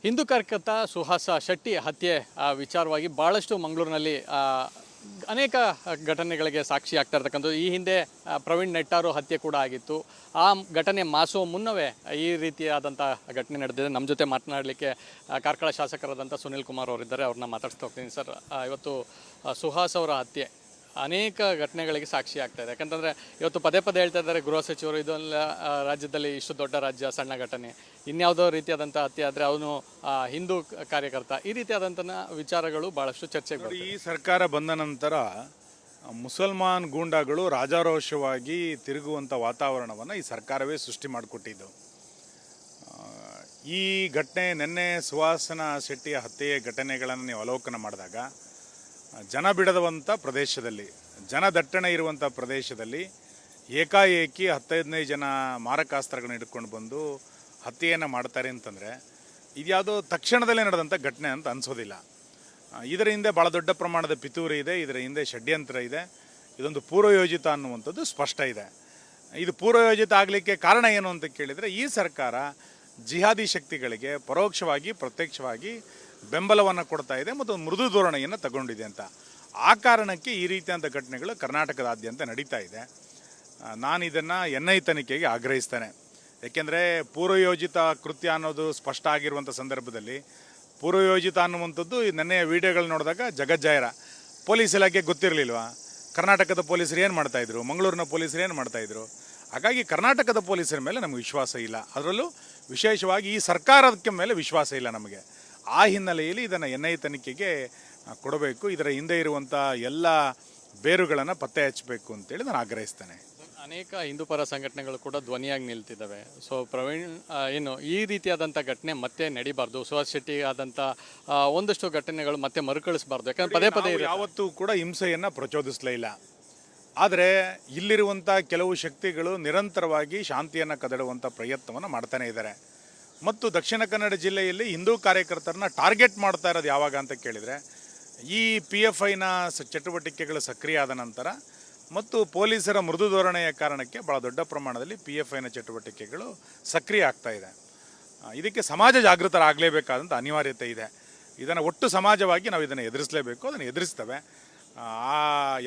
ಹಿಂದೂ ಕಾರ್ಯಕರ್ತ ಸುಹಾಸ ಶೆಟ್ಟಿ ಹತ್ಯೆ ವಿಚಾರವಾಗಿ ಭಾಳಷ್ಟು ಮಂಗಳೂರಿನಲ್ಲಿ ಅನೇಕ ಘಟನೆಗಳಿಗೆ ಸಾಕ್ಷಿ ಆಗ್ತಾ ಇರ್ತಕ್ಕಂಥದ್ದು. ಈ ಹಿಂದೆ ಪ್ರವೀಣ್ ನೆಟ್ಟಾರು ಹತ್ಯೆ ಕೂಡ ಆಗಿತ್ತು. ಆ ಘಟನೆ ಮಾಸುವ ಮುನ್ನವೇ ಈ ರೀತಿಯಾದಂಥ ಘಟನೆ ನಡೆದಿದೆ. ನಮ್ಮ ಜೊತೆ ಮಾತನಾಡಲಿಕ್ಕೆ ಕಾರ್ಕಳ ಶಾಸಕರಾದಂಥ ಸುನಿಲ್ ಕುಮಾರ್ ಅವರಿದ್ದಾರೆ. ಅವ್ರನ್ನ ಮಾತಾಡ್ಸ್ತಾ ಹೋಗ್ತೀನಿ. ಸರ್, ಇವತ್ತು ಸುಹಾಸ್ ಅವರ ಹತ್ಯೆ ಅನೇಕ ಘಟನೆಗಳಿಗೆ ಸಾಕ್ಷಿ ಆಗ್ತಾ ಇದೆ. ಯಾಕಂತಂದರೆ ಇವತ್ತು ಪದೇ ಪದೇ ಹೇಳ್ತಾ ಇದ್ದಾರೆ ಗೃಹ ಸಚಿವರು, ಇದೆಲ್ಲ ರಾಜ್ಯದಲ್ಲಿ ಇಷ್ಟು ದೊಡ್ಡ ರಾಜ್ಯ, ಸಣ್ಣ ಘಟನೆ, ಇನ್ಯಾವುದೋ ರೀತಿಯಾದಂಥ ಹತ್ಯೆ ಆದರೆ ಅವನು ಹಿಂದೂ ಕಾರ್ಯಕರ್ತ, ಈ ರೀತಿಯಾದಂಥ ವಿಚಾರಗಳು ಭಾಳಷ್ಟು ಚರ್ಚೆಗೆ. ಈ ಸರ್ಕಾರ ಬಂದ ನಂತರ ಮುಸಲ್ಮಾನ್ ಗೂಂಡಾಗಳು ರಾಜಾರೋಷವಾಗಿ ತಿರುಗುವಂಥ ವಾತಾವರಣವನ್ನು ಈ ಸರ್ಕಾರವೇ ಸೃಷ್ಟಿ ಮಾಡಿಕೊಟ್ಟಿದ್ದು. ಈ ಘಟನೆ ನಿನ್ನೆ ಸುಹಾಸನ ಶೆಟ್ಟಿಯ ಹತ್ಯೆಯ ಘಟನೆಗಳನ್ನು ನೀವು ಅವಲೋಕನ ಮಾಡಿದಾಗ ಜನ ಬಿಡದಂಥ ಪ್ರದೇಶದಲ್ಲಿ, ಜನದಟ್ಟಣೆ ಇರುವಂಥ ಪ್ರದೇಶದಲ್ಲಿ ಏಕಾಏಕಿ 15 ಜನ ಮಾರಕಾಸ್ತ್ರಗಳನ್ನ ಹಿಡ್ಕೊಂಡು ಬಂದು ಹತ್ಯೆಯನ್ನು ಮಾಡ್ತಾರೆ ಅಂತಂದರೆ ಇದ್ಯಾವುದೋ ತಕ್ಷಣದಲ್ಲೇ ನಡೆದಂಥ ಘಟನೆ ಅಂತ ಅನಿಸೋದಿಲ್ಲ. ಇದರ ಹಿಂದೆ ಭಾಳ ದೊಡ್ಡ ಪ್ರಮಾಣದ ಪಿತೂರಿ ಇದೆ, ಇದರ ಹಿಂದೆ ಷಡ್ಯಂತ್ರ ಇದೆ, ಇದೊಂದು ಪೂರ್ವಯೋಜಿತ ಅನ್ನುವಂಥದ್ದು ಸ್ಪಷ್ಟ ಇದೆ. ಇದು ಪೂರ್ವಯೋಜಿತ ಆಗಲಿಕ್ಕೆ ಕಾರಣ ಏನು ಅಂತ ಕೇಳಿದರೆ, ಈ ಸರ್ಕಾರ ಜಿಹಾದಿ ಶಕ್ತಿಗಳಿಗೆ ಪರೋಕ್ಷವಾಗಿ ಪ್ರತ್ಯಕ್ಷವಾಗಿ ಬೆಂಬಲವನ್ನು ಕೊಡ್ತಾ ಇದೆ ಮತ್ತು ಒಂದು ಮೃದು ಧೋರಣೆಯನ್ನು ತಗೊಂಡಿದೆ ಅಂತ. ಆ ಕಾರಣಕ್ಕೆ ಈ ರೀತಿಯಾದ ಘಟನೆಗಳು ಕರ್ನಾಟಕದಾದ್ಯಂತ ನಡೀತಾ ಇದೆ. ನಾನು ಇದನ್ನು NI ತನಿಖೆಗೆ ಆಗ್ರಹಿಸ್ತೇನೆ. ಏಕೆಂದರೆ ಪೂರ್ವಯೋಜಿತ ಕೃತ್ಯ ಅನ್ನೋದು ಸ್ಪಷ್ಟ ಆಗಿರುವಂಥ ಸಂದರ್ಭದಲ್ಲಿ ಪೂರ್ವಯೋಜಿತ ಅನ್ನುವಂಥದ್ದು ನೆನ್ನೆಯ ವಿಡಿಯೋಗಳು ನೋಡಿದಾಗ ಜಗಜ್ಜಾಹಿರ. ಪೊಲೀಸ್ ಇಲಾಖೆ ಗೊತ್ತಿರಲಿಲ್ವಾ? ಕರ್ನಾಟಕದ ಪೊಲೀಸರು ಏನು ಮಾಡ್ತಾಯಿದ್ರು, ಮಂಗಳೂರಿನ ಪೊಲೀಸರು ಏನು ಮಾಡ್ತಾಯಿದ್ರು? ಹಾಗಾಗಿ ಕರ್ನಾಟಕದ ಪೊಲೀಸರ ಮೇಲೆ ನಮಗೆ ವಿಶ್ವಾಸ ಇಲ್ಲ, ಅದರಲ್ಲೂ ವಿಶೇಷವಾಗಿ ಈ ಸರ್ಕಾರದ ಮೇಲೆ ವಿಶ್ವಾಸ ಇಲ್ಲ ನಮಗೆ. ಆ ಹಿನ್ನೆಲೆಯಲ್ಲಿ ಇದನ್ನು NI ತನಿಖೆಗೆ ಕೊಡಬೇಕು, ಇದರ ಹಿಂದೆ ಇರುವಂಥ ಎಲ್ಲ ಬೇರುಗಳನ್ನು ಪತ್ತೆ ಹಚ್ಚಬೇಕು ಅಂತೇಳಿ ನಾನು ಆಗ್ರಹಿಸ್ತೇನೆ. ಅನೇಕ ಹಿಂದೂ ಪರ ಸಂಘಟನೆಗಳು ಕೂಡ ಧ್ವನಿಯಾಗಿ ನಿಲ್ತಿದ್ದಾವೆ. ಸೊ ಪ್ರವೀಣ್ ಏನು ಈ ರೀತಿಯಾದಂಥ ಘಟನೆ ಮತ್ತೆ ನಡಿಬಾರ್ದು, ಸುಹಾಸ್ ಶೆಟ್ಟಿ ಆದಂಥ ಒಂದಷ್ಟು ಘಟನೆಗಳು ಮತ್ತೆ ಮರುಕಳಿಸಬಾರ್ದು. ಯಾಕಂದ್ರೆ ಪದೇ ಪದೇ ಯಾವತ್ತೂ ಕೂಡ ಹಿಂಸೆಯನ್ನು ಪ್ರಚೋದಿಸಲೇ ಇಲ್ಲ. ಆದರೆ ಇಲ್ಲಿರುವಂಥ ಕೆಲವು ಶಕ್ತಿಗಳು ನಿರಂತರವಾಗಿ ಶಾಂತಿಯನ್ನು ಕದಡುವಂಥ ಪ್ರಯತ್ನವನ್ನು ಮಾಡ್ತಾನೆ ಇದ್ದಾರೆ. ಮತ್ತು ದಕ್ಷಿಣ ಕನ್ನಡ ಜಿಲ್ಲೆಯಲ್ಲಿ ಹಿಂದೂ ಕಾರ್ಯಕರ್ತರನ್ನ ಟಾರ್ಗೆಟ್ ಮಾಡ್ತಾ ಇರೋದು ಯಾವಾಗ ಅಂತ ಕೇಳಿದರೆ, ಈ PFIನ ಚಟುವಟಿಕೆಗಳು ಸಕ್ರಿಯ ಆದ ನಂತರ ಮತ್ತು ಪೊಲೀಸರ ಮೃದು ಧೋರಣೆಯ ಕಾರಣಕ್ಕೆ ಭಾಳ ದೊಡ್ಡ ಪ್ರಮಾಣದಲ್ಲಿ PFIನ ಚಟುವಟಿಕೆಗಳು ಸಕ್ರಿಯ ಆಗ್ತಾ ಇದೆ. ಇದಕ್ಕೆ ಸಮಾಜ ಜಾಗೃತರಾಗಲೇಬೇಕಾದಂಥ ಅನಿವಾರ್ಯತೆ ಇದೆ. ಇದನ್ನು ಒಟ್ಟು ಸಮಾಜವಾಗಿ ನಾವು ಇದನ್ನು ಎದುರಿಸಲೇಬೇಕು, ಅದನ್ನು ಎದುರಿಸ್ತೇವೆ.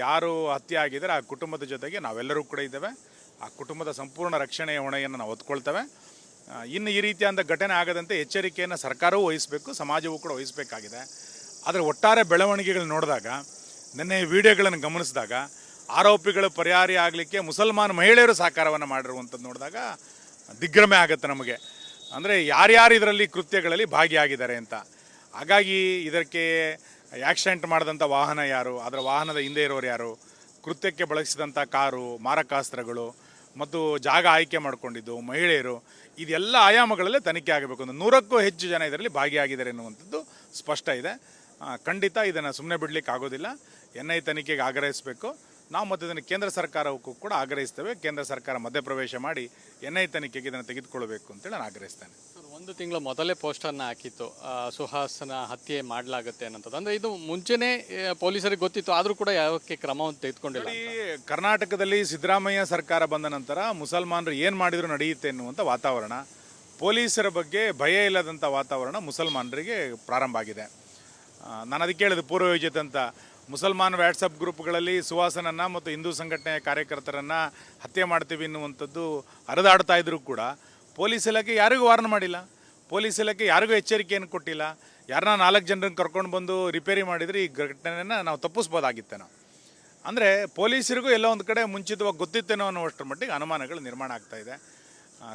ಯಾರು ಹತ್ಯೆ ಆಗಿದ್ದಾರೆ ಆ ಕುಟುಂಬದ ಜೊತೆಗೆ ನಾವೆಲ್ಲರೂ ಕೂಡ ಇದ್ದೇವೆ. ಆ ಕುಟುಂಬದ ಸಂಪೂರ್ಣ ರಕ್ಷಣೆಯ ಹೊಣೆಯನ್ನು ನಾವು ಹೊತ್ಕೊಳ್ತೇವೆ. ಇನ್ನು ಈ ರೀತಿಯಾದ ಘಟನೆ ಆಗದಂತೆ ಎಚ್ಚರಿಕೆಯನ್ನು ಸರ್ಕಾರವೂ ವಹಿಸಬೇಕು, ಸಮಾಜವೂ ಕೂಡ ವಹಿಸಬೇಕಾಗಿದೆ. ಆದರೆ ಒಟ್ಟಾರೆ ಬೆಳವಣಿಗೆಗಳು ನೋಡಿದಾಗ, ನಿನ್ನೆ ವಿಡಿಯೋಗಳನ್ನು ಗಮನಿಸಿದಾಗ ಆರೋಪಿಗಳು ಪರಿಹಾರ ಆಗಲಿಕ್ಕೆ ಮುಸಲ್ಮಾನ್ ಮಹಿಳೆಯರು ಸಹಕಾರವನ್ನು ಮಾಡಿರುವಂಥದ್ದು ನೋಡಿದಾಗ ದಿಗ್ಭ್ರಮೆ ಆಗುತ್ತೆ ನಮಗೆ. ಅಂದರೆ ಯಾರ್ಯಾರು ಇದರಲ್ಲಿ ಕೃತ್ಯಗಳಲ್ಲಿ ಭಾಗಿಯಾಗಿದ್ದಾರೆ ಅಂತ. ಹಾಗಾಗಿ ಇದಕ್ಕೆ ಆಕ್ಸಿಡೆಂಟ್ ಮಾಡಿದಂಥ ವಾಹನ ಯಾರು, ಅದರ ವಾಹನದ ಹಿಂದೆ ಇರೋರು ಯಾರು, ಕೃತ್ಯಕ್ಕೆ ಬಳಸಿದಂಥ ಕಾರು, ಮಾರಕಾಸ್ತ್ರಗಳು ಮತ್ತು ಜಾಗ ಆಯ್ಕೆ ಮಾಡಿಕೊಂಡಿದ್ದು ಮಹಿಳೆಯರು, ಇದೆಲ್ಲ ಆಯಾಮಗಳಲ್ಲೇ ತನಿಖೆ ಆಗಬೇಕು. ಒಂದು 100ಕ್ಕೂ ಹೆಚ್ಚು ಜನ ಇದರಲ್ಲಿ ಭಾಗಿಯಾಗಿದ್ದಾರೆ ಎನ್ನುವಂಥದ್ದು ಸ್ಪಷ್ಟ ಇದೆ. ಖಂಡಿತ ಇದನ್ನು ಸುಮ್ಮನೆ ಬಿಡಲಿಕ್ಕೆ ಆಗೋದಿಲ್ಲ. NI ತನಿಖೆಗೆ ಆಗ್ರಹಿಸಬೇಕು. ನಾವು ಮತ್ತು ಇದನ್ನು ಕೇಂದ್ರ ಸರ್ಕಾರಕ್ಕೂ ಕೂಡ ಆಗ್ರಹಿಸ್ತೇವೆ. ಕೇಂದ್ರ ಸರ್ಕಾರ ಮಧ್ಯಪ್ರವೇಶ ಮಾಡಿ NI ತನಿಖೆಗೆ ಇದನ್ನು ತೆಗೆದುಕೊಳ್ಬೇಕು ಅಂತೇಳಿ ನಾನು ಆಗ್ರಹಿಸ್ತೇನೆ. ಒಂದು ತಿಂಗಳ ಮೊದಲೇ ಪೋಸ್ಟರ್ನ ಹಾಕಿತ್ತು ಸುಹಾಸನ ಹತ್ಯೆ ಮಾಡಲಾಗುತ್ತೆ ಅನ್ನೋದು. ಅಂದರೆ ಇದು ಮುಂಚೆನೇ ಪೊಲೀಸರಿಗೆ ಗೊತ್ತಿತ್ತು, ಆದರೂ ಕೂಡ ಯಾವಕ್ಕೆ ಕ್ರಮವನ್ನು ತೆಗೆದುಕೊಂಡಿಲ್ಲ. ಕರ್ನಾಟಕದಲ್ಲಿ ಸಿದ್ದರಾಮಯ್ಯ ಸರ್ಕಾರ ಬಂದ ನಂತರ ಮುಸಲ್ಮಾನರು ಏನು ಮಾಡಿದ್ರು ನಡೆಯುತ್ತೆ ಎನ್ನುವಂಥ ವಾತಾವರಣ, ಪೊಲೀಸರ ಬಗ್ಗೆ ಭಯ ಇಲ್ಲದಂಥ ವಾತಾವರಣ ಮುಸಲ್ಮಾನರಿಗೆ ಪ್ರಾರಂಭ ಆಗಿದೆ. ನಾನು ಅದಕ್ಕೆ ಹೇಳಿದೆ ಪೂರ್ವಯೋಜಿತ ಅಂತ. ಮುಸಲ್ಮಾನ್ ವಾಟ್ಸಪ್ ಗ್ರೂಪ್ಗಳಲ್ಲಿ ಸುಹಾಸನನ್ನು ಮತ್ತು ಹಿಂದೂ ಸಂಘಟನೆಯ ಕಾರ್ಯಕರ್ತರನ್ನು ಹತ್ಯೆ ಮಾಡ್ತೀವಿ ಎನ್ನುವಂಥದ್ದು ಹರಿದಾಡ್ತಾ ಇದ್ರೂ ಕೂಡ ಪೊಲೀಸ್ ಇಲಾಖೆ ಯಾರಿಗೂ ವಾರ್ನ್ ಮಾಡಿಲ್ಲ, ಪೊಲೀಸ್ ಇಲಾಖೆ ಯಾರಿಗೂ ಎಚ್ಚರಿಕೆಯನ್ನು ಕೊಟ್ಟಿಲ್ಲ. ಯಾರನ್ನ 4 ಜನರನ್ನು ಕರ್ಕೊಂಡು ಬಂದು ರಿಪೇರಿ ಮಾಡಿದರೆ ಈ ಘಟನೆಯನ್ನು ನಾವು ತಪ್ಪಿಸ್ಬೋದಾಗಿತ್ತೇನೋ. ಅಂದರೆ ಪೊಲೀಸರಿಗೂ ಎಲ್ಲ ಒಂದು ಕಡೆ ಮುಂಚಿತವಾಗಿ ಗೊತ್ತಿತ್ತೇನೋ ಅನ್ನೋಷ್ಟರ ಮಟ್ಟಿಗೆ ಅನುಮಾನಗಳು ನಿರ್ಮಾಣ ಆಗ್ತಾಯಿದೆ.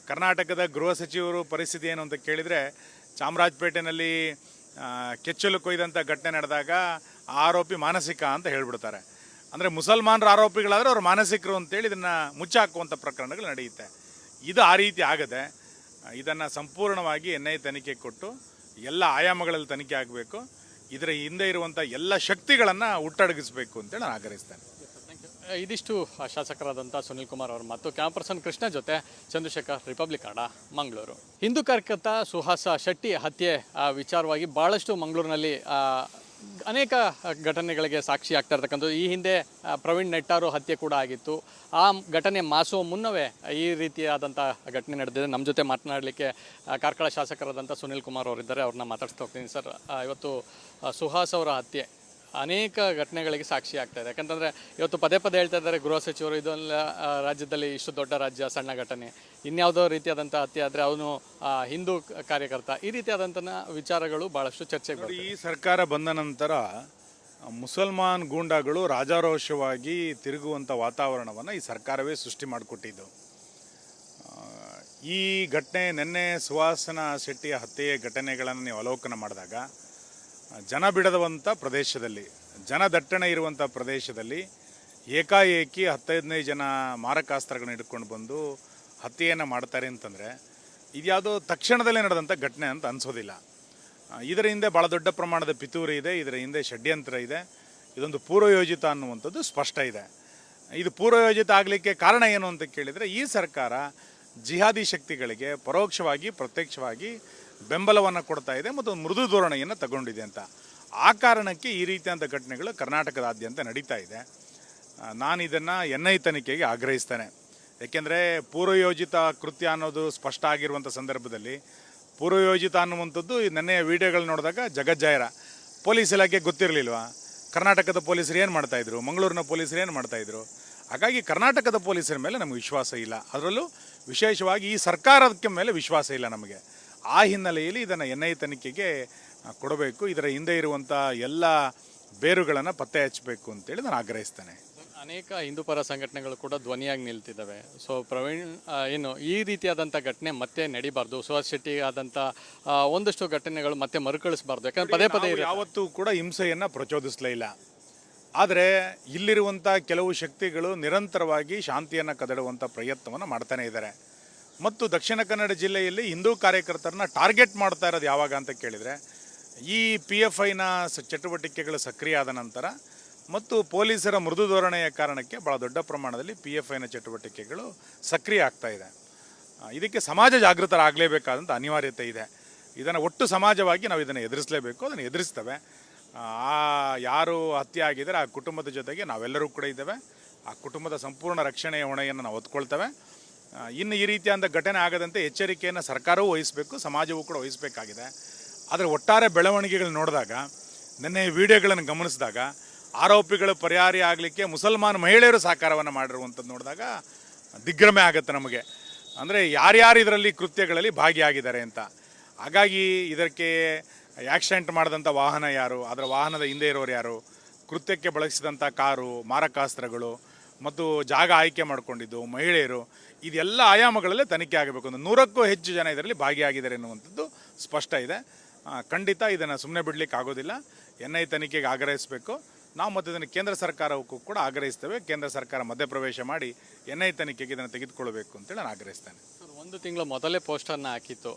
ಕರ್ನಾಟಕದ ಗೃಹ ಸಚಿವರು ಪರಿಸ್ಥಿತಿ ಏನು ಅಂತ ಕೇಳಿದರೆ, ಚಾಮರಾಜಪೇಟೆಯಲ್ಲಿ ಕೆಚ್ಚಲು ಕೊಯ್ದಂಥ ಘಟನೆ ನಡೆದಾಗ ಆರೋಪಿ ಮಾನಸಿಕ ಅಂತ ಹೇಳಿಬಿಡ್ತಾರೆ. ಅಂದರೆ ಮುಸಲ್ಮಾನರ ಆರೋಪಿಗಳಾದರೆ ಅವರು ಮಾನಸಿಕರು ಅಂತೇಳಿ ಇದನ್ನು ಮುಚ್ಚಾಕುವಂಥ ಪ್ರಕರಣಗಳು ನಡೆಯುತ್ತೆ. ಇದು ಆ ರೀತಿ ಆಗದೆ ಇದನ್ನು ಸಂಪೂರ್ಣವಾಗಿ NI ತನಿಖೆ ಕೊಟ್ಟು ಎಲ್ಲ ಆಯಾಮಗಳಲ್ಲಿ ತನಿಖೆ ಆಗಬೇಕು. ಇದರ ಹಿಂದೆ ಇರುವಂಥ ಎಲ್ಲ ಶಕ್ತಿಗಳನ್ನು ಹುಟ್ಟಡಗಿಸಬೇಕು ಅಂತೇಳಿ ನಾನು ಆಗ್ರಹಿಸ್ತೇನೆ. ಇದಿಷ್ಟು ಶಾಸಕರಾದಂಥ ಸುನಿಲ್ ಕುಮಾರ್ ಅವರು ಮತ್ತು ಕ್ಯಾಮರ್ಸನ್ ಕೃಷ್ಣ ಜೊತೆ ಚಂದ್ರಶೇಖರ್, ರಿಪಬ್ಲಿಕ್ ಕನ್ನಡ, ಮಂಗಳೂರು. ಹಿಂದೂ ಕಾರ್ಯಕರ್ತ ಸುಹಾಸ ಶೆಟ್ಟಿ ಹತ್ಯೆ ವಿಚಾರವಾಗಿ ಭಾಳಷ್ಟು ಮಂಗಳೂರಿನಲ್ಲಿ ಅನೇಕ ಘಟನೆಗಳಿಗೆ ಸಾಕ್ಷಿ ಆಗ್ತಾ ಇರ್ತಕ್ಕಂಥದ್ದು. ಈ ಹಿಂದೆ ಪ್ರವೀಣ್ ನೆಟ್ಟಾರು ಹತ್ಯೆ ಕೂಡ ಆಗಿತ್ತು. ಆ ಘಟನೆ ಮಾಸುವ ಮುನ್ನವೇ ಈ ರೀತಿಯಾದಂಥ ಘಟನೆ ನಡೆದಿದೆ. ನಮ್ಮ ಜೊತೆ ಮಾತನಾಡಲಿಕ್ಕೆ ಕಾರ್ಕಳ ಶಾಸಕರಾದಂಥ ಸುನಿಲ್ ಕುಮಾರ್ ಅವರಿದ್ದಾರೆ. ಅವ್ರನ್ನ ಮಾತಾಡ್ಸ್ತಾ ಹೋಗ್ತೀನಿ. ಸರ್, ಇವತ್ತು ಸುಹಾಸ್ ಅವರ ಹತ್ಯೆ ಅನೇಕ ಘಟನೆಗಳಿಗೆ ಸಾಕ್ಷಿ ಆಗ್ತಾ ಇದೆ. ಯಾಕಂತಂದರೆ ಇವತ್ತು ಪದೇ ಪದೇ ಹೇಳ್ತಾ ಇದ್ದಾರೆ ಗೃಹ ಸಚಿವರು, ಇದೆಲ್ಲ ರಾಜ್ಯದಲ್ಲಿ ಇಷ್ಟು ದೊಡ್ಡ ರಾಜ್ಯ, ಸಣ್ಣ ಘಟನೆ, ಇನ್ಯಾವುದೋ ರೀತಿಯಾದಂಥ ಹತ್ಯೆ ಆದರೆ ಅವನು ಹಿಂದೂ ಕಾರ್ಯಕರ್ತ, ಈ ರೀತಿಯಾದಂಥ ವಿಚಾರಗಳು ಭಾಳಷ್ಟು ಚರ್ಚೆಗೆ ನೋಡಿ, ಈ ಸರ್ಕಾರ ಬಂದ ನಂತರ ಮುಸಲ್ಮಾನ್ ಗೂಂಡಾಗಳು ರಾಜಾರೋಷವಾಗಿ ತಿರುಗುವಂಥ ವಾತಾವರಣವನ್ನು ಈ ಸರ್ಕಾರವೇ ಸೃಷ್ಟಿ ಮಾಡಿಕೊಟ್ಟಿದ್ದು. ಈ ಘಟನೆ ನಿನ್ನೆ ಸುಹಾಸನ ಶೆಟ್ಟಿಯ ಹತ್ಯೆಯ ಘಟನೆಗಳನ್ನು ನೀವು ಅವಲೋಕನ ಮಾಡಿದಾಗ ಜನ ಬಿಡದಂಥ ಪ್ರದೇಶದಲ್ಲಿ, ಜನದಟ್ಟಣೆ ಇರುವಂಥ ಪ್ರದೇಶದಲ್ಲಿ ಏಕಾಏಕಿ 15 ಜನ ಮಾರಕಾಸ್ತ್ರಗಳನ್ನ ಹಿಡ್ಕೊಂಡು ಬಂದು ಹತ್ಯೆಯನ್ನು ಮಾಡ್ತಾರೆ ಅಂತಂದರೆ ಇದ್ಯಾವುದೋ ತಕ್ಷಣದಲ್ಲೇ ನಡೆದಂಥ ಘಟನೆ ಅಂತ ಅನಿಸೋದಿಲ್ಲ. ಇದರ ಹಿಂದೆ ಭಾಳ ದೊಡ್ಡ ಪ್ರಮಾಣದ ಪಿತೂರಿ ಇದೆ, ಇದರ ಹಿಂದೆ ಷಡ್ಯಂತ್ರ ಇದೆ, ಇದೊಂದು ಪೂರ್ವಯೋಜಿತ ಅನ್ನುವಂಥದ್ದು ಸ್ಪಷ್ಟ ಇದೆ. ಇದು ಪೂರ್ವಯೋಜಿತ ಆಗಲಿಕ್ಕೆ ಕಾರಣ ಏನು ಅಂತ ಕೇಳಿದರೆ, ಈ ಸರ್ಕಾರ ಜಿಹಾದಿ ಶಕ್ತಿಗಳಿಗೆ ಪರೋಕ್ಷವಾಗಿ ಪ್ರತ್ಯಕ್ಷವಾಗಿ ಬೆಂಬಲವನ್ನು ಕೊಡ್ತಾ ಇದೆ ಮತ್ತು ಒಂದು ಮೃದು ಧೋರಣೆಯನ್ನು ತಗೊಂಡಿದೆ ಅಂತ. ಆ ಕಾರಣಕ್ಕೆ ಈ ರೀತಿಯಾದ ಘಟನೆಗಳು ಕರ್ನಾಟಕದಾದ್ಯಂತ ನಡೀತಾ ಇದೆ. ನಾನು ಇದನ್ನು NI ತನಿಖೆಗೆ ಆಗ್ರಹಿಸ್ತೇನೆ. ಏಕೆಂದರೆ ಪೂರ್ವಯೋಜಿತ ಕೃತ್ಯ ಅನ್ನೋದು ಸ್ಪಷ್ಟ ಆಗಿರುವಂಥ ಸಂದರ್ಭದಲ್ಲಿ ಪೂರ್ವಯೋಜಿತ ಅನ್ನುವಂಥದ್ದು ನೆನ್ನೆಯ ವಿಡಿಯೋಗಳು ನೋಡಿದಾಗ ಜಗಜ್ಜಾಹಿರ. ಪೊಲೀಸ್ ಇಲಾಖೆ ಗೊತ್ತಿರಲಿಲ್ವಾ? ಕರ್ನಾಟಕದ ಪೊಲೀಸರು ಏನು ಮಾಡ್ತಾಯಿದ್ರು, ಮಂಗಳೂರಿನ ಪೊಲೀಸರು ಏನು ಮಾಡ್ತಾಯಿದ್ರು? ಹಾಗಾಗಿ ಕರ್ನಾಟಕದ ಪೊಲೀಸರ ಮೇಲೆ ನಮಗೆ ವಿಶ್ವಾಸ ಇಲ್ಲ, ಅದರಲ್ಲೂ ವಿಶೇಷವಾಗಿ ಈ ಸರ್ಕಾರದ ಮೇಲೆ ವಿಶ್ವಾಸ ಇಲ್ಲ ನಮಗೆ. ಆ ಹಿನ್ನೆಲೆಯಲ್ಲಿ ಇದನ್ನು NI ತನಿಖೆಗೆ ಕೊಡಬೇಕು, ಇದರ ಹಿಂದೆ ಇರುವಂಥ ಎಲ್ಲ ಬೇರುಗಳನ್ನು ಪತ್ತೆ ಹಚ್ಚಬೇಕು ಅಂತೇಳಿ ನಾನು ಆಗ್ರಹಿಸ್ತೇನೆ. ಅನೇಕ ಹಿಂದೂ ಪರ ಸಂಘಟನೆಗಳು ಕೂಡ ಧ್ವನಿಯಾಗಿ ನಿಲ್ತಿದ್ದಾವೆ. ಸೊ ಪ್ರವೀಣ್ ಏನು ಈ ರೀತಿಯಾದಂಥ ಘಟನೆ ಮತ್ತೆ ನಡಿಬಾರ್ದು, ಸುಹಾಸ್ ಶೆಟ್ಟಿ ಆದಂಥ ಒಂದಷ್ಟು ಘಟನೆಗಳು ಮತ್ತೆ ಮರುಕಳಿಸಬಾರ್ದು. ಯಾಕಂದ್ರೆ ಪದೇ ಪದೇ ಯಾವತ್ತೂ ಕೂಡ ಹಿಂಸೆಯನ್ನು ಪ್ರಚೋದಿಸಲೇ ಇಲ್ಲ. ಆದರೆ ಇಲ್ಲಿರುವಂಥ ಕೆಲವು ಶಕ್ತಿಗಳು ನಿರಂತರವಾಗಿ ಶಾಂತಿಯನ್ನು ಕದಡುವಂಥ ಪ್ರಯತ್ನವನ್ನು ಮಾಡ್ತಾನೆ ಇದ್ದಾರೆ. ಮತ್ತು ದಕ್ಷಿಣ ಕನ್ನಡ ಜಿಲ್ಲೆಯಲ್ಲಿ ಹಿಂದೂ ಕಾರ್ಯಕರ್ತರನ್ನ ಟಾರ್ಗೆಟ್ ಮಾಡ್ತಾ ಇರೋದು ಯಾವಾಗ ಅಂತ ಕೇಳಿದರೆ, ಈ PFIನ ಚಟುವಟಿಕೆಗಳು ಸಕ್ರಿಯ ಆದ ನಂತರ ಮತ್ತು ಪೊಲೀಸರ ಮೃದು ಧೋರಣೆಯ ಕಾರಣಕ್ಕೆ ಭಾಳ ದೊಡ್ಡ ಪ್ರಮಾಣದಲ್ಲಿ PFIನ ಚಟುವಟಿಕೆಗಳು ಸಕ್ರಿಯ ಆಗ್ತಾ ಇದೆ. ಇದಕ್ಕೆ ಸಮಾಜ ಜಾಗೃತರಾಗಲೇಬೇಕಾದಂಥ ಅನಿವಾರ್ಯತೆ ಇದೆ. ಇದನ್ನು ಒಟ್ಟು ಸಮಾಜವಾಗಿ ನಾವು ಇದನ್ನು ಎದುರಿಸಲೇಬೇಕು, ಅದನ್ನು ಎದುರಿಸ್ತೇವೆ. ಯಾರು ಹತ್ಯೆ ಆಗಿದ್ದಾರೆ ಆ ಕುಟುಂಬದ ಜೊತೆಗೆ ನಾವೆಲ್ಲರೂ ಕೂಡ ಇದ್ದೇವೆ. ಆ ಕುಟುಂಬದ ಸಂಪೂರ್ಣ ರಕ್ಷಣೆಯ ಹೊಣೆಯನ್ನು ನಾವು ಹೊತ್ಕೊಳ್ತೇವೆ. ಇನ್ನು ಈ ರೀತಿಯಾದ ಘಟನೆ ಆಗದಂತೆ ಎಚ್ಚರಿಕೆಯನ್ನು ಸರ್ಕಾರವೂ ವಹಿಸಬೇಕು, ಸಮಾಜವೂ ಕೂಡ ವಹಿಸಬೇಕಾಗಿದೆ. ಆದರೆ ಒಟ್ಟಾರೆ ಬೆಳವಣಿಗೆಗಳು ನೋಡಿದಾಗ, ನಿನ್ನೆ ವಿಡಿಯೋಗಳನ್ನು ಗಮನಿಸಿದಾಗ, ಆರೋಪಿಗಳು ಪರಿಹಾರ ಆಗಲಿಕ್ಕೆ ಮುಸಲ್ಮಾನ್ ಮಹಿಳೆಯರು ಸಹಕಾರವನ್ನು ಮಾಡಿರುವಂಥದ್ದು ನೋಡಿದಾಗ ದಿಗ್ಭ್ರಮೆ ಆಗುತ್ತೆ ನಮಗೆ. ಅಂದರೆ ಯಾರ್ಯಾರು ಇದರಲ್ಲಿ ಕೃತ್ಯಗಳಲ್ಲಿ ಭಾಗಿಯಾಗಿದ್ದಾರೆ ಅಂತ. ಹಾಗಾಗಿ ಇದಕ್ಕೆ ಆಕ್ಸಿಡೆಂಟ್ ಮಾಡಿದಂಥ ವಾಹನ ಯಾರು, ಅದರ ವಾಹನದ ಹಿಂದೆ ಇರೋರು ಯಾರು, ಕೃತ್ಯಕ್ಕೆ ಬಳಸಿದಂಥ ಕಾರು, ಮಾರಕಾಸ್ತ್ರಗಳು ಮತ್ತು ಜಾಗ ಆಯ್ಕೆ ಮಾಡಿಕೊಂಡಿದ್ದು ಮಹಿಳೆಯರು, ಇದೆಲ್ಲ ಆಯಾಮಗಳಲ್ಲೇ ತನಿಖೆ ಆಗಬೇಕು. ಒಂದು 100ಕ್ಕೂ ಹೆಚ್ಚು ಜನ ಇದರಲ್ಲಿ ಭಾಗಿಯಾಗಿದ್ದಾರೆ ಎನ್ನುವಂಥದ್ದು ಸ್ಪಷ್ಟ ಇದೆ. ಖಂಡಿತ ಇದನ್ನು ಸುಮ್ಮನೆ ಬಿಡಲಿಕ್ಕೆ ಆಗೋದಿಲ್ಲ. NI ತನಿಖೆಗೆ ಆಗ್ರಹಿಸಬೇಕು. ನಾವು ಮತ್ತು ಇದನ್ನು ಕೇಂದ್ರ ಸರ್ಕಾರಕ್ಕೂ ಕೂಡ ಆಗ್ರಹಿಸ್ತೇವೆ. ಕೇಂದ್ರ ಸರ್ಕಾರ ಮಧ್ಯಪ್ರವೇಶ ಮಾಡಿ NI ತನಿಖೆಗೆ ಇದನ್ನು ತೆಗೆದುಕೊಳ್ಬೇಕು ಅಂತೇಳಿ ನಾನು ಆಗ್ರಹಿಸ್ತೇನೆ. ಒಂದು ತಿಂಗಳ ಮೊದಲೇ ಪೋಸ್ಟರ್ನ ಹಾಕಿತ್ತು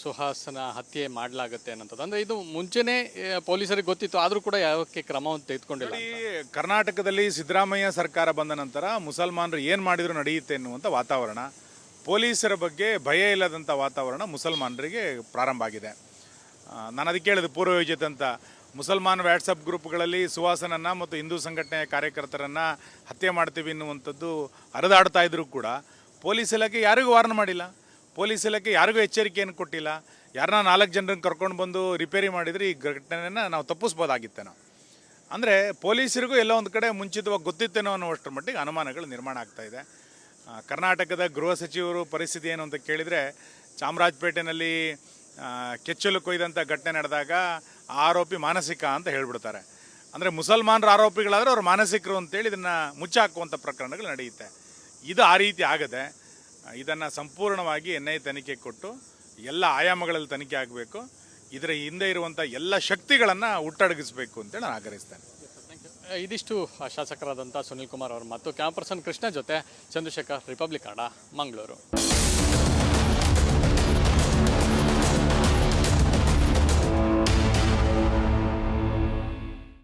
ಸುಹಾಸನ ಹತ್ಯೆ ಮಾಡಲಾಗುತ್ತೆ ಅನ್ನೋದು. ಅಂದರೆ ಇದು ಮುಂಚೆನೇ ಪೊಲೀಸರಿಗೆ ಗೊತ್ತಿತ್ತು, ಆದರೂ ಕೂಡ ಯಾವಕ್ಕೆ ಕ್ರಮವನ್ನು ತೆಗೆದುಕೊಂಡಿಲ್ಲ. ಕರ್ನಾಟಕದಲ್ಲಿ ಸಿದ್ದರಾಮಯ್ಯ ಸರ್ಕಾರ ಬಂದ ನಂತರ ಮುಸಲ್ಮಾನರು ಏನು ಮಾಡಿದ್ರು ನಡೆಯುತ್ತೆ ಎನ್ನುವಂಥ ವಾತಾವರಣ, ಪೊಲೀಸರ ಬಗ್ಗೆ ಭಯ ಇಲ್ಲದಂಥ ವಾತಾವರಣ ಮುಸಲ್ಮಾನರಿಗೆ ಪ್ರಾರಂಭ ಆಗಿದೆ. ನಾನು ಅದಕ್ಕೆ ಹೇಳಿದೆ ಪೂರ್ವಯೋಜಿತ ಅಂತ. ಮುಸಲ್ಮಾನ್ ವಾಟ್ಸಪ್ ಗ್ರೂಪ್ಗಳಲ್ಲಿ ಸುಹಾಸನನ್ನು ಮತ್ತು ಹಿಂದೂ ಸಂಘಟನೆಯ ಕಾರ್ಯಕರ್ತರನ್ನು ಹತ್ಯೆ ಮಾಡ್ತೀವಿ ಎನ್ನುವಂಥದ್ದು ಹರಿದಾಡ್ತಾ ಇದ್ರೂ ಕೂಡ ಪೊಲೀಸ್ ಇಲಾಖೆ ಯಾರಿಗೂ ವಾರ್ನ್ ಮಾಡಿಲ್ಲ, ಪೊಲೀಸ್ ಇಲಾಖೆ ಯಾರಿಗೂ ಎಚ್ಚರಿಕೆಯನ್ನು ಕೊಟ್ಟಿಲ್ಲ. ಯಾರನ್ನ 4 ಜನರನ್ನು ಕರ್ಕೊಂಡು ಬಂದು ರಿಪೇರಿ ಮಾಡಿದರೆ ಈ ಘಟನೆಯನ್ನು ನಾವು ತಪ್ಪಿಸ್ಬೋದಾಗಿತ್ತೇನೋ. ಅಂದರೆ ಪೊಲೀಸರಿಗೂ ಎಲ್ಲ ಒಂದು ಕಡೆ ಮುಂಚಿತವಾಗಿ ಗೊತ್ತಿತ್ತೇನೋ ಅನ್ನೋಷ್ಟರ ಮಟ್ಟಿಗೆ ಅನುಮಾನಗಳು ನಿರ್ಮಾಣ ಆಗ್ತಾಯಿದೆ. ಕರ್ನಾಟಕದ ಗೃಹ ಸಚಿವರು ಪರಿಸ್ಥಿತಿ ಏನು ಅಂತ ಕೇಳಿದರೆ, ಚಾಮರಾಜಪೇಟೆನಲ್ಲಿ ಕೆಚ್ಚಲು ಕೊಯ್ದಂಥ ಘಟನೆ ನಡೆದಾಗ ಆರೋಪಿ ಮಾನಸಿಕ ಅಂತ ಹೇಳ್ಬಿಡ್ತಾರೆ. ಅಂದರೆ ಮುಸಲ್ಮಾನರ ಆರೋಪಿಗಳಾದರೆ ಅವ್ರು ಮಾನಸಿಕರು ಅಂತೇಳಿ ಇದನ್ನು ಮುಚ್ಚಾಕುವಂಥ ಪ್ರಕರಣಗಳು ನಡೆಯುತ್ತೆ. ಇದು ಆ ರೀತಿ ಆಗದೆ ಇದನ್ನು ಸಂಪೂರ್ಣವಾಗಿ NI ತನಿಖೆ ಕೊಟ್ಟು ಎಲ್ಲ ಆಯಾಮಗಳಲ್ಲಿ ತನಿಖೆ ಆಗಬೇಕು. ಇದರ ಹಿಂದೆ ಇರುವಂಥ ಎಲ್ಲ ಶಕ್ತಿಗಳನ್ನು ಹುಟ್ಟಡಗಿಸಬೇಕು ಅಂತೇಳಿ ನಾನು ಆಗ್ರಹಿಸ್ತೇನೆ. ಇದಿಷ್ಟು ಶಾಸಕರಾದಂಥ ಸುನಿಲ್ ಕುಮಾರ್ ಅವರು ಮತ್ತು ಕ್ಯಾಮರಾ ಪರ್ಸನ್ ಕೃಷ್ಣ ಜೊತೆ ಚಂದ್ರಶೇಖರ್, ರಿಪಬ್ಲಿಕ್ ಕನ್ನಡ, ಮಂಗಳೂರು.